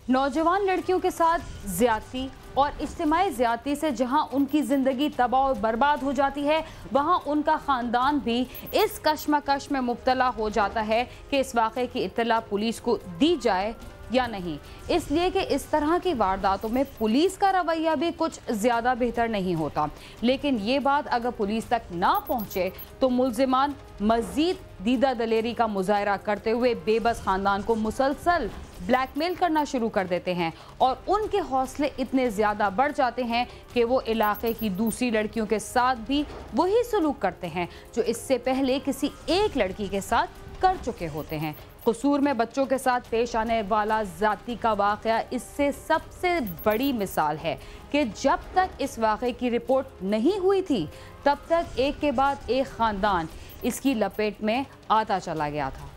नौजवान लड़कियों के साथ ज्यादती और इज्तिमाई ज्यादती से जहां उनकी जिंदगी तबाह और बर्बाद हो जाती है, वहां उनका खानदान भी इस कश्मकश में मुब्तला हो जाता है कि इस वाक़े की इत्तला पुलिस को दी जाए या नहीं। इसलिए कि इस तरह की वारदातों में पुलिस का रवैया भी कुछ ज़्यादा बेहतर नहीं होता। लेकिन ये बात अगर पुलिस तक ना पहुँचे तो मुल्जिमान मज़ीद दीदा दलेरी का मुजाहरा करते हुए बेबस ख़ानदान को मुसलसल ब्लैकमेल करना शुरू कर देते हैं और उनके हौसले इतने ज़्यादा बढ़ जाते हैं कि वो इलाके की दूसरी लड़कियों के साथ भी वही सलूक करते हैं जो इससे पहले किसी एक लड़की के साथ कर चुके होते हैं। कसूर में बच्चों के साथ पेश आने वाला ज़ाती का वाक़या इससे सबसे बड़ी मिसाल है कि जब तक इस वाक़े की रिपोर्ट नहीं हुई थी तब तक एक के बाद एक ख़ानदान इसकी लपेट में आता चला गया था।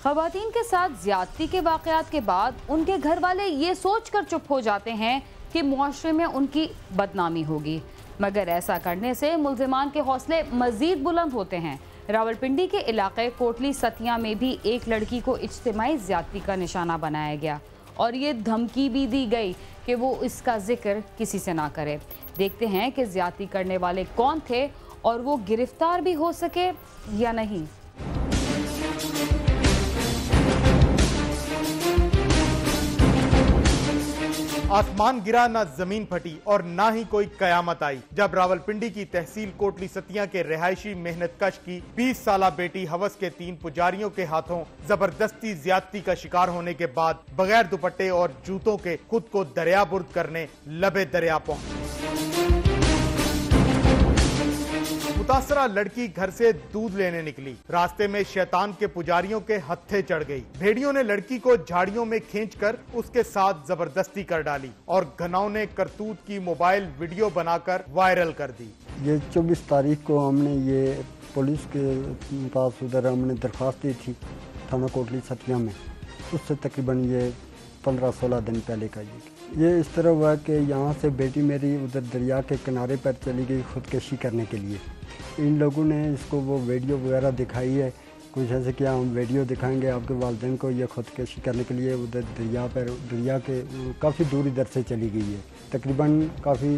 ख़वातीन के साथ ज़्यादती के वाक़यात के बाद उनके घर वाले ये सोच कर चुप हो जाते हैं कि मुआशरे में उनकी बदनामी होगी, मगर ऐसा करने से मुल्जिमान के हौसले मज़ीद बुलंद होते हैं। रावलपिंडी के इलाके कोटली सतिया में भी एक लड़की को इज्तिमाई ज़्यादती का निशाना बनाया गया और ये धमकी भी दी गई कि वो इसका जिक्र किसी से ना करे। देखते हैं कि ज़्यादती करने वाले कौन थे और वो गिरफ्तार भी हो सके या नहीं। आसमान गिरा, ना जमीन फटी और ना ही कोई कयामत आई जब रावलपिंडी की तहसील कोटली सतिया के रिहायशी मेहनतकश की 20 साला बेटी हवस के 3 पुजारियों के हाथों जबरदस्ती ज्यादती का शिकार होने के बाद बगैर दुपट्टे और जूतों के खुद को दरियाबुर्द करने लबे दरिया पहुंची। मुतासरा लड़की घर से दूध लेने निकली, रास्ते में शैतान के पुजारियों के हत्थे चढ़ गई। भेड़ियों ने लड़की को झाड़ियों में खींचकर उसके साथ जबरदस्ती कर डाली और घनौने करतूत की मोबाइल वीडियो बनाकर वायरल कर दी। ये 24 तारीख को हमने ये पुलिस के पास उधर हमने दरख्वास्त दी थी थाना कोटली सतिया में। उससे तकरीबन ये 15-16 दिन पहले का ये इस तरह हुआ कि यहाँ से बेटी मेरी उधर दरिया के किनारे पर चली गई खुदकशी करने के लिए। इन लोगों ने इसको वो वीडियो वगैरह दिखाई है, कुछ ऐसे किया हम वीडियो दिखाएंगे आपके वालिदैन को, ये खुदकशी करने के लिए उधर दरिया के काफ़ी दूर इधर से चली गई है। तकरीबन काफ़ी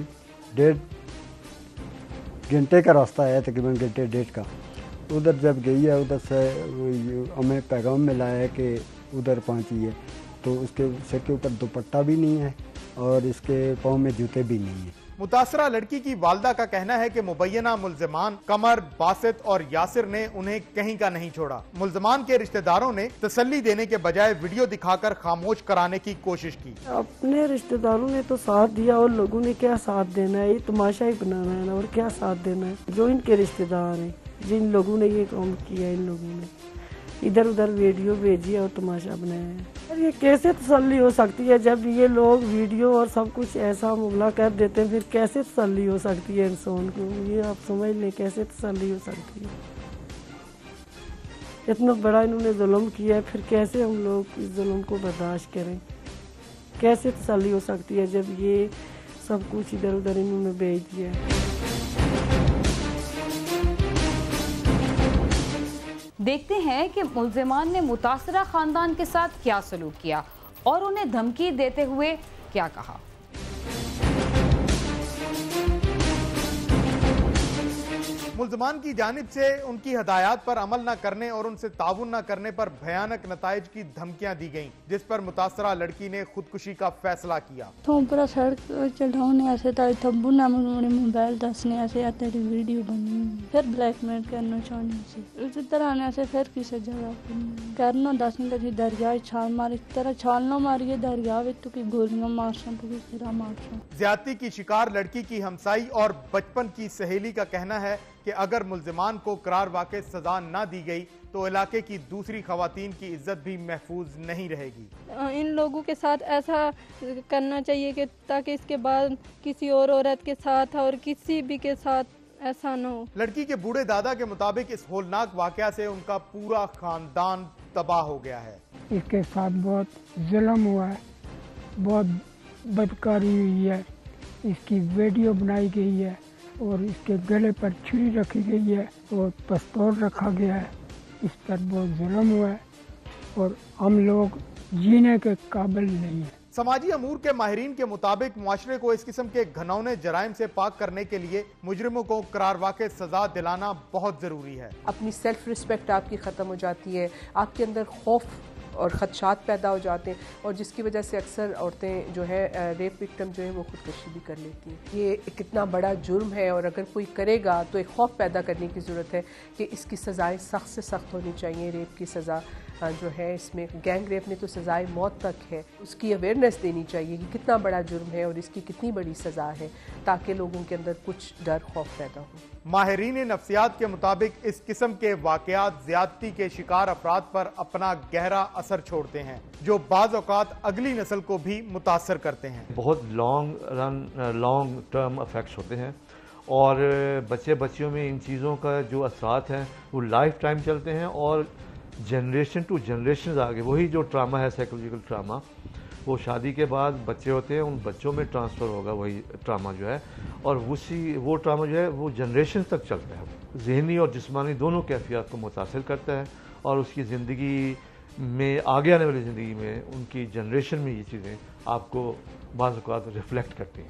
1.5 घंटे का रास्ता है, तकरीबन 1.5 का। उधर जब गई है उधर से हमें पैगाम मिला है कि उधर पहुँची है, तो उसके सिर के ऊपर दुपट्टा भी नहीं है और इसके पाँव में जूते भी नहीं है। मुतासरा लड़की की वालदा का कहना है कि मुबैना मुल्जिमान कमर, बासित और यासिर ने उन्हें कहीं का नहीं छोड़ा। मुल्जिमान के रिश्तेदारों ने तसल्ली देने के बजाय वीडियो दिखाकर खामोश कराने की कोशिश की। अपने रिश्तेदारों ने तो साथ दिया और लोगों ने क्या साथ देना है, ये तमाशा ही बनाना है ना, और क्या साथ देना है। जो इनके रिश्तेदार हैं, जिन लोगों ने ये काम किया, इन लोगों ने इधर उधर वीडियो भेजी और तमाशा बनाया है। और ये कैसे तसल्ली हो सकती है जब ये लोग वीडियो और सब कुछ ऐसा मुमला कर देते हैं, फिर कैसे तसल्ली हो सकती है इंसान को? ये आप समझ लें कैसे तसल्ली हो सकती है। इतना बड़ा इन्होंने जुल्म किया है, फिर कैसे हम लोग इस जुल्म को बर्दाश्त करें? कैसे तसल्ली हो सकती है जब ये सब कुछ इधर उधर इन्होंने भेज दिया है। देखते हैं कि मुल्जिमान ने मुतासरा खानदान के साथ क्या सलूक किया और उन्हें धमकी देते हुए क्या कहा। मुल्जिमान की जानिब से उनकी हदायत पर अमल न करने और उनसे ताउन न करने पर भयानक नताइज की धमकियां दी गईं, जिस पर मुतासरा लड़की ने खुदकुशी का फैसला किया। पूरा सड़क चढ़ाने ऐसे तब्बू ना मोबाइल दसने ऐसे या तेरी वीडियो बनी, फिर ब्लैकमेल करना चाहने से उसी तरह से फिर किसी जगह करना दसने लगी दरिया छाल मारी, तरह छाल न मारिए दरिया तो की गोलियां मारसा तो फिर मारसा। ज्यादती की शिकार लड़की की हमसाई और बचपन की सहेली का कहना है कि अगर मुल्जिमान को करार वाक़ई सजा न दी गई तो इलाके की दूसरी खवातीन की इज्जत भी महफूज नहीं रहेगी। इन लोगों के साथ ऐसा करना चाहिए कि ताकि इसके बाद किसी और औरत के साथ और किसी भी के साथ ऐसा न हो। लड़की के बूढ़े दादा के मुताबिक इस होलनाक वाकया से उनका पूरा खानदान तबाह हो गया है। इसके साथ बहुत जुल्म हुआ है, बहुत बदकारी हुई है, इसकी वीडियो बनाई गई है और इसके गले पर छुरी रखी गई है और पिस्तौल रखा गया है इस पर बहुत जुल्म हुआ है और हम लोग जीने के काबिल नहीं हैं। समाजी अमूर के माहिरीन के मुताबिक मुआशरे को इस किस्म के घनौने जराइम से पाक करने के लिए मुजरिमों को करार वाक़ई सजा दिलाना बहुत जरूरी है। अपनी सेल्फ रिस्पेक्ट आपकी ख़त्म हो जाती है, आपके अंदर खौफ और ख़दशात पैदा हो जाते हैं और जिसकी वजह से अक्सर औरतें जो है रेप विक्टिम जो है वो खुदकशी भी कर लेती हैं। ये कितना बड़ा जुर्म है और अगर कोई करेगा तो एक खौफ पैदा करने की ज़रूरत है कि इसकी सज़ाएँ सख्त से सख्त होनी चाहिए। रेप की सज़ा जो है इसमें गैंग रेप में तो सज़ाए मौत तक है, उसकी अवेयरनेस देनी चाहिए कि कितना बड़ा जुर्म है और इसकी कितनी बड़ी सज़ा है ताकि लोगों के अंदर कुछ डर खौफ पैदा हो। माहिरीन नफ्सियात के मुताबिक इस किस्म के वाक़यात ज्यादती के शिकार अफराद पर अपना गहरा असर छोड़ते हैं जो बाज़ औक़ात अगली नस्ल को भी मुतासर करते हैं। बहुत लॉन्ग टर्म इफेक्ट्स होते हैं और बच्चे बच्चियों में इन चीज़ों का जो असरात हैं वो लाइफ टाइम चलते हैं और जनरेशन टू जनरेशन आगे वही जो ट्रामा है, साइकोलॉजिकल ट्रामा, वो शादी के बाद बच्चे होते हैं उन बच्चों में ट्रांसफ़र होगा वही ट्रामा जो है और वो ट्रामा जो है वो जनरेशन तक चलता है। ज़हनी और जिस्मानी दोनों कैफियत को मुतासिर करता है और उसकी ज़िंदगी में आगे आने वाली ज़िंदगी में उनकी जनरेशन में ये चीज़ें आपको बाज़ औक़ात रिफ्लेक्ट करती हैं।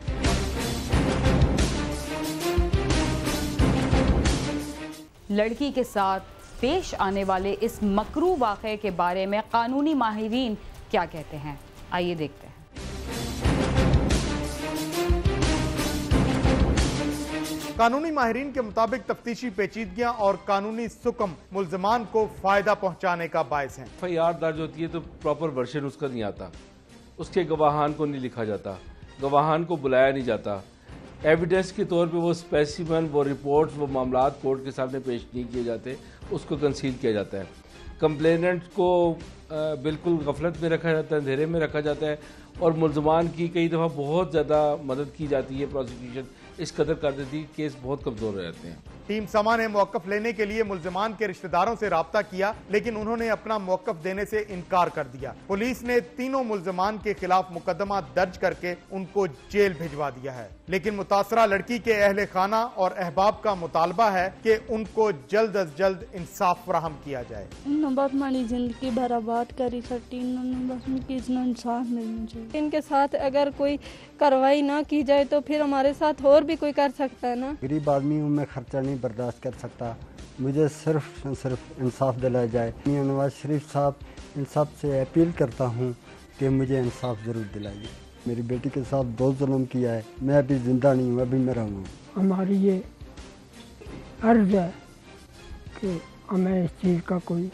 लड़की के साथ पेश आने वाले इस मकरू वाक़े के बारे में कानूनी माहिरीन क्या कहते हैं, आइए देखते हैं। कानूनी माहिरीन के मुताबिक तफ्तीशी पेचीदगियां और कानूनी सुकम मुल्ज़मान को फायदा पहुंचाने का बायस है। FIR दर्ज होती है तो प्रॉपर वर्शन उसका नहीं आता, उसके गवाहान को नहीं लिखा जाता, गवाहान को बुलाया नहीं जाता, एविडेंस के तौर पे वो स्पेसिमन, वो रिपोर्ट्स, वो मामलात कोर्ट के सामने पेश नहीं किए जाते, उसको कंसील किया जाता है। कंप्लेनेंट को बिल्कुल गफलत में रखा जाता है, अंधेरे में रखा जाता है और मुल्ज़मान की कई दफ़ा बहुत ज़्यादा मदद की जाती है। प्रोसिक्यूशन इस कदर कर देती है, केस बहुत कमज़ोर हो जाते हैं। टीम समा ने मौक़िफ़ लेने के लिए मुल्ज़मान के रिश्तेदारों से राब्ता किया लेकिन उन्होंने अपना मौक़िफ़ देने से इनकार कर दिया। पुलिस ने तीनों मुल्ज़मान के खिलाफ मुकदमा दर्ज करके उनको जेल भिजवा दिया है लेकिन मुतासरा लड़की के अहले खाना और अहबाब का मुतालबा है कि उनको जल्द अज जल्द इंसाफ फराहम किया जाए। बहुत हमारी जिंदगी बर्बाद करी सकती, बस उनकी इंसाफ मिलना चाहिए। इनके साथ अगर कोई कार्रवाई ना की जाए तो फिर हमारे साथ और भी कोई कर सकता है ना। गरीब आदमी हूँ, मैं खर्चा नहीं बर्दाश्त कर सकता, मुझे सिर्फ इंसाफ दिलाया जाए। मैं नवाज शरीफ साहब इन सब से अपील करता हूँ कि मुझे इंसाफ ज़रूर दिलाइए। मेरी बेटी के साथ बहुत जुल्म किया है, मैं अभी जिंदा नहीं हूँ, अभी मरा हूँ। हमारी ये अर्ज है कि हमें इस चीज़ का कोई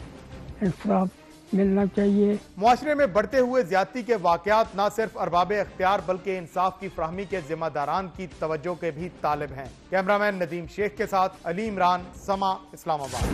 इंसाफ मिलना चाहिए। मुआशरे में बढ़ते हुए ज्यादती के वाकयात न सिर्फ अरबाब अख्तियार बल्कि इंसाफ की फ्राहमी के जिम्मेदारान की तवज्जो के भी तालिब हैं। कैमरामैन नदीम शेख के साथ अली इमरान, समा, इस्लामाबाद।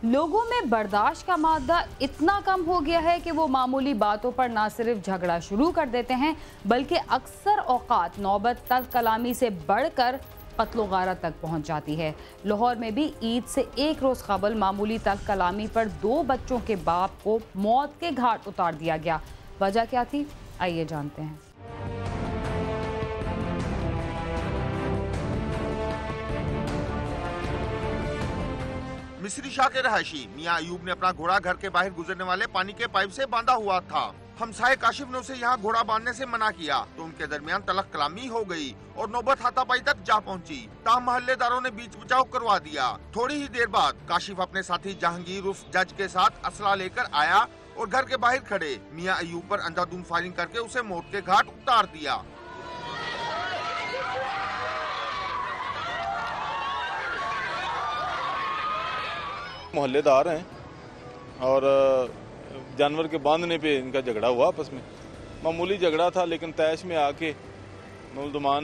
लोगों में बर्दाश्त का मादा इतना कम हो गया है कि वो मामूली बातों पर ना सिर्फ झगड़ा शुरू कर देते हैं बल्कि अक्सर औकात नौबत तक कलामी से बढ़कर कत्लो गारत तक पहुंच जाती है। लाहौर में भी ईद से एक रोज कबल मामूली तक कलामी पर 2 बच्चों के बाप को मौत के घाट उतार दिया गया। वजह क्या थी, आइए जानते हैं। मिस्री शाह के रहायशी मियां अयूब ने अपना घोड़ा घर के बाहर गुजरने वाले पानी के पाइप से बांधा हुआ था। हमसाये काशिफ ने उसे यहाँ घोड़ा बांधने से मना किया तो उनके दरमियान तलख कलामी हो गई और नौबत हाथापाई तक जा पहुँची। ताहम मोहल्लेदारों ने बीच बचाव करवा दिया। थोड़ी ही देर बाद काशिफ अपने साथी जहांगीर उर्फ जज के साथ असला लेकर आया और घर के बाहर खड़े मियां अयूब पर अंधाधुंध फायरिंग करके उसे मौत के घाट उतार दिया। मोहल्लेदार हैं और जानवर के बांधने पे इनका झगड़ा हुआ आपस में। मामूली झगड़ा था लेकिन तैश में आके मुल्ज़मान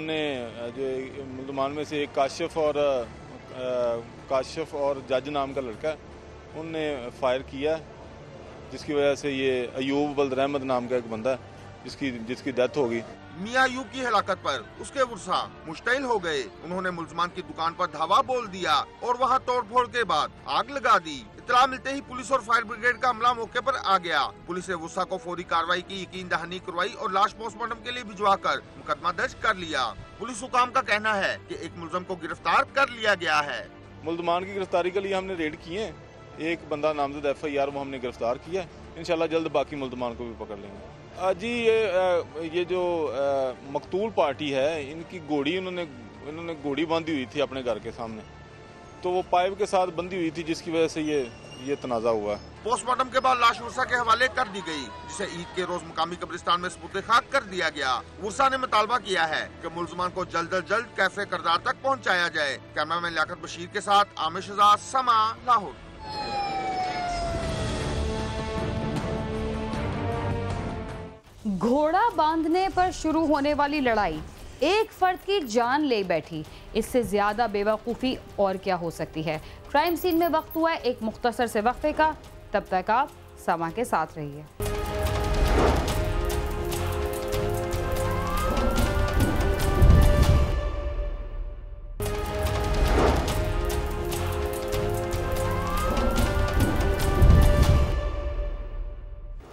में से एक काशिफ और जज नाम का लड़का उनने फायर किया जिसकी वजह से ये अयूब बल्द अहमद नाम का एक बंदा जिसकी डेथ होगी। मियां अयूब की हलाकत पर उसके वर्सा मुश्तइल हो गए। उन्होंने मुल्जमान की दुकान पर धावा बोल दिया और वहां तोड़फोड़ के बाद आग लगा दी। इत्तला मिलते ही पुलिस और फायर ब्रिगेड का अमला मौके पर आ गया। पुलिस ने वर्सा को फौरी कार्रवाई की यकीन दहानी करवाई और लाश पोस्टमार्टम के लिए भिजवा कर मुकदमा दर्ज कर लिया। पुलिस हुकाम का कहना है कि एक मुलजम को गिरफ्तार कर लिया गया है। मुल्जमान की गिरफ्तारी के लिए हमने रेड किए हैं। एक बंदा नामजद FIR वो हमने गिरफ्तार किया है। इंशाल्लाह जल्द बाकी मुल्जमान को भी पकड़ लेंगे। जी ये जो मकतूल पार्टी है, इनकी घोड़ी इन्होंने घोड़ी बांधी हुई थी अपने घर के सामने, तो वो पाइप के साथ बंधी हुई थी जिसकी वजह से ये तनाजा हुआ है। पोस्टमार्टम के बाद लाश वर्सा के हवाले कर दी गई, जिसे ईद के रोज मुकामी कब्रिस्तान में सुपुर्द खाक कर दिया गया। वर्सा ने मुतालबा किया है कि मुल्जमान को जल्द अज जल्द कैफे करदार तक पहुँचाया जाए। कैमरामैन लियाकत बशीर के साथ आमिर शहजाद, समा, लाहौर। घोड़ा बांधने पर शुरू होने वाली लड़ाई एक फर्द की जान ले बैठी। इससे ज्यादा बेवकूफ़ी और क्या हो सकती है। क्राइम सीन में वक्त हुआ है एक मुख्तसर से वक्फे का। तब तक आप समा के साथ रहिए।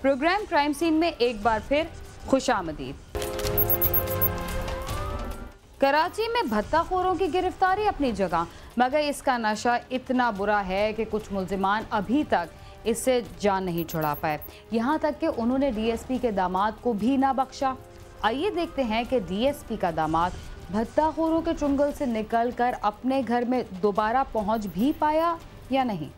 प्रोग्राम क्राइम सीन में एक बार फिर खुशामदीद। कराची में भत्ताखोरों की गिरफ्तारी अपनी जगह, मगर इसका नशा इतना बुरा है कि कुछ मुल्जिमान अभी तक इससे जान नहीं छुड़ा पाए। यहाँ तक कि उन्होंने DSP के दामाद को भी ना बख्शा। आइए देखते हैं कि DSP का दामाद भत्ताखोरों के चुंगल से निकलकर अपने घर में दोबारा पहुँच भी पाया या नहीं।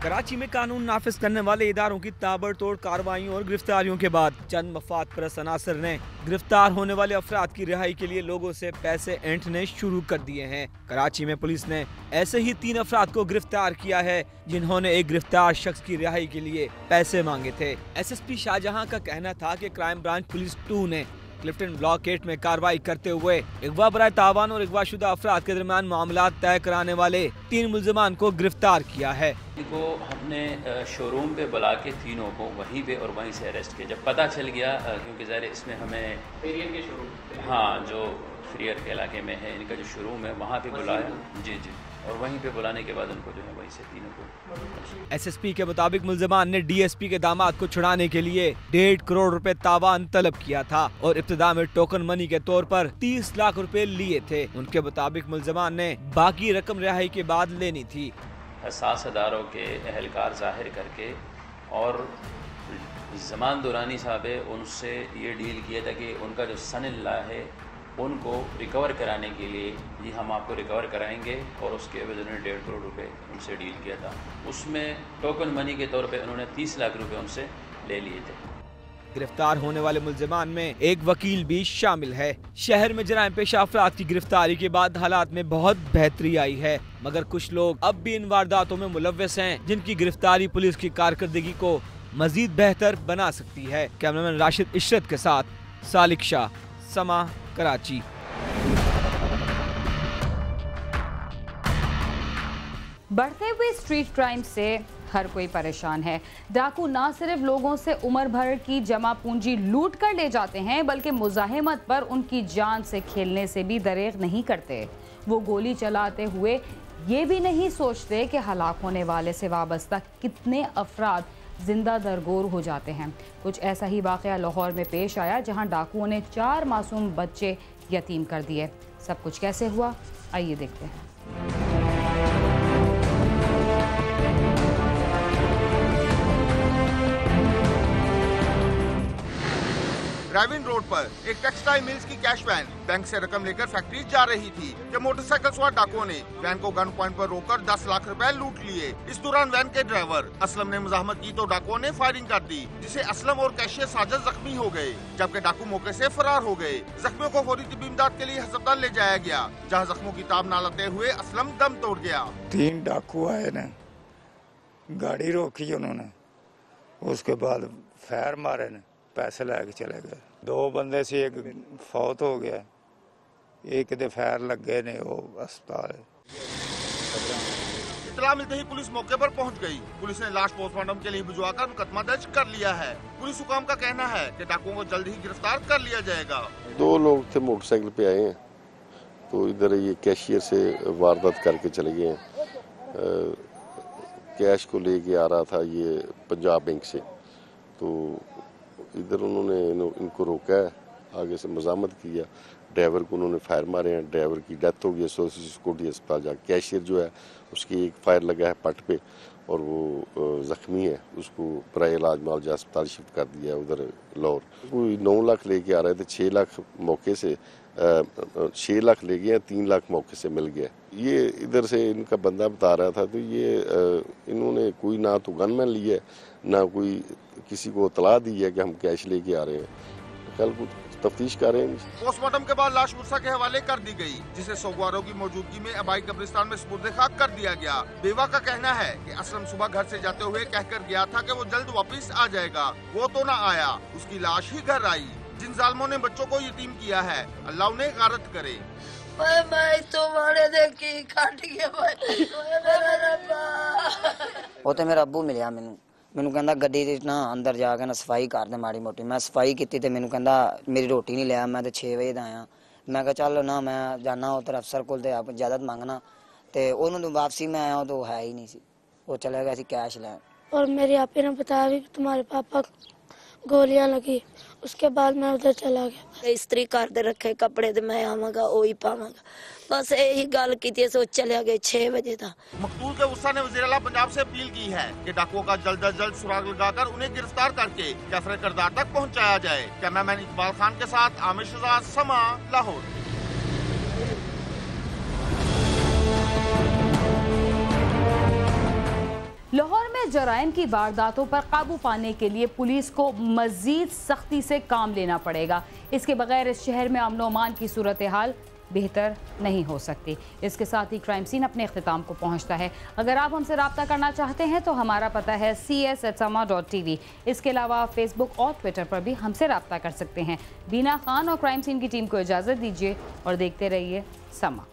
कराची में कानून नाफिज करने वाले इदारों की ताबड़तोड़ कार्रवाइयों और गिरफ्तारियों के बाद चंद मफाद परस्त अनासर ने गिरफ्तार होने वाले अफराद की रिहाई के लिए लोगों से पैसे ऐंठने शुरू कर दिए हैं। कराची में पुलिस ने ऐसे ही 3 अफराद को गिरफ्तार किया है जिन्होंने एक गिरफ्तार शख्स की रिहाई के लिए पैसे मांगे थे। SSP शाहजहां का कहना था कि क्राइम ब्रांच पुलिस 2 ने क्लिफ्टन ब्लॉक 8 में कार्रवाई करते हुए अगवा बराए तावान और अगवाशुदा अफराद के दरमियान मामलात तय कराने वाले 3 मुल्जिमान को गिरफ्तार किया है। इनको हमने शोरूम पे बुला के तीनों को वहीं पे और वहीं से अरेस्ट किया। जब पता चल गया, क्योंकि ज़ाहिर इसमें हमें फेरियर के शोरूम, हाँ, जो फेरियर के इलाके में है इनका जो शोरूम है वहाँ पे बुलाया। जी, और वहीं पे बुलाने के बाद उनको जो है वहीं से तीनों को। SSP के मुताबिक मुल्जिमान ने DSP के दामाद को छुड़ाने के लिए 1.5 करोड़ रुपए तावान तलब किया था और इब्तिदा में टोकन मनी के तौर पर 30 लाख रुपए लिए थे। उनके मुताबिक मुल्जिमान ने बाकी रकम रिहाई के बाद लेनी थी। हसास अदारों के एहलकार जाहिर करके और जमान दुरानी साहब है उनसे ये डील किया था कि उनका जो सन इन लॉ है उनको रिकवर कराने के लिए ये हम आपको रिकवर कराएंगे, और उसके एवज उन्होंने 1.5 करोड़ रुपए उनसे डील किया था। उसमें टोकन मनी के तौर पे उन्होंने 30 लाख रुपए उनसे ले लिए थे। गिरफ्तार होने वाले मुल्जिमान में एक वकील भी शामिल है। शहर में जराइम पेशा अफराद की गिरफ्तारी के बाद हालात में बहुत बेहतरी आई है, मगर कुछ लोग अब भी इन वारदातों में मुलव्वस हैं जिनकी गिरफ्तारी पुलिस की कारकर्दगी को मजीद बेहतर बना सकती है। कैमरामैन राशिद इशरत के साथ सालिक शाह, समा, कराची। बढ़ते हुए स्ट्रीट क्राइम से हर कोई परेशान है। डाकू ना सिर्फ लोगों से उम्र भर की जमा पूंजी लूट कर ले जाते हैं, बल्कि मुजाहिमत पर उनकी जान से खेलने से भी दरेग नहीं करते। वो गोली चलाते हुए ये भी नहीं सोचते कि हलाक होने वाले से वाबस्ता कितने अफराद जिंदा दरगोर हो जाते हैं। कुछ ऐसा ही वाक़या लाहौर में पेश आया, जहां डाकुओं ने 4 मासूम बच्चे यतीम कर दिए। सब कुछ कैसे हुआ, आइए देखते हैं। ड्राइविंग रोड पर एक टेक्सटाइल मिल्स की कैश वैन बैंक से रकम लेकर फैक्ट्री जा रही थी कि मोटरसाइकिल सवार डाकुओं ने वैन को गन पॉइंट पर रोककर 10 लाख रुपए लूट लिए। इस दौरान वैन के ड्राइवर असलम ने मुजाहमत की तो डाकुओं ने फायरिंग कर दी, जिसे असलम और कैशियर साजिद जख्मी हो गए, जबकि डाकू मौके से फरार हो गए। जख्मियों को फौरी तिब्बी इमदाद के लिए अस्पताल ले जाया गया, जहाँ जख्मों की ताब न लेते हुए असलम दम तोड़ गया। 3 डाकू आए ने, गाड़ी रोकी उन्होंने, उसके बाद फायर मारे ने, पैसे लेके चले गए। 2 बंदे से एक फौत हो गया, एक दे फायर लग गए ने, वो अस्पताल है। इत्तला मिलते ही पुलिस मौके पर पहुंच गई। पुलिस ने लाश पोस्टमार्टम के लिए भिजवाकर मुकदमा दर्ज कर लिया है। पुलिस हुकाम का कहना है कि डाकुओं को जल्द ही गिरफ्तार कर लिया जाएगा। 2 लोग थे, मोटरसाइकिल पे आए हैं, तो इधर ये कैशियर से वारदात करके चले गए हैं। कैश को लेके आ रहा था ये पंजाब बैंक से, तो इधर उन्होंने इनको रोका है, आगे से मजामत किया। ड्राइवर को उन्होंने फायर मारे हैं, ड्राइवर की डेथ हो गई है। सिक्योरिटी अस्पताल जाकर कैशियर जो है उसकी एक फायर लगा है पट पे और वो जख्मी है, उसको बराए इलाज मालजा अस्पताल शिफ्ट कर दिया है उधर लाहौर। कोई 9 लाख लेके आ रहे थे, 6 लाख मौके से 6 लाख ले गए, 3 लाख मौके से मिल गया। ये इधर से इनका बंदा बता रहा था, तो ये इन्होंने कोई ना तो गनमैन लिया ना कोई किसी को इतला दी है कि हम कैश लेके आ रहे हैं। कल को तफ्तीश कर रहे हैं। पोस्टमार्टम के बाद लाश मुर्सा के हवाले कर दी गई, जिसे सोगवारों की मौजूदगी में आबाई कब्रिस्तान में सुपुर्द खाक कर दिया गया। बेवा का कहना है कि असलम सुबह घर से जाते हुए कहकर गया था कि वो जल्द वापस आ जाएगा, वो तो न आया, उसकी लाश ही घर आई। जिन जालमों ने बच्चों को यतीम किया है, अल्लाह उन्हें गारत करे। वो तो मेरा अब्बू मिलिया मैनू कहंदा गड्डी दे ना अंदर जाके ना सफाई कर दे माड़ी मोटी। मैं सफाई की ते मैनू कहंदा मेरी रोटी नहीं लिया, मैं तो 6 बजे दा आया। मैं कहा चल ना मैं जाना उधर अफसर कोल ते आप इजाजत मंगना, ते उन्होंने वापसी में आया तो है ही नहीं सी, वो चले गया सी कैश लैन। और मेरे आपे ने बताया कि तुम्हारे पापा गोलियां लगी, उसके बाद मैं उधर चला गया। इस्त्री कर दे रखे कपड़े ते मैं आवांगा ओही पावांगा, बस यही गल की सो चले गए 6 बजे तक। मकतूल के गुस्सा ने वज़ीर आला पंजाब से अपील की है कि डाकुओं का जल्द अज जल्द सुराग लगाकर उन्हें गिरफ्तार करके कैफरे किरदार तक पहुंचाया जाए। कैमरामैन इकबाल खान के साथ आमिर शहजाद, समा, लाहौर। लाहौर में जराइम की वारदातों पर काबू पाने के लिए पुलिस को मजीद सख्ती से काम लेना पड़ेगा। इसके बगैर इस शहर में अमन अमान की सूरत हाल बेहतर नहीं हो सकती। इसके साथ ही क्राइम सीन अपने अख्तिताम को पहुंचता है। अगर आप हमसे रब्ता करना चाहते हैं तो हमारा पता है cs@sama.tv। इसके अलावा फेसबुक और ट्विटर पर भी हमसे रब्ता कर सकते हैं। बीना खान और क्राइम सीन की टीम को इजाज़त दीजिए और देखते रहिए समा।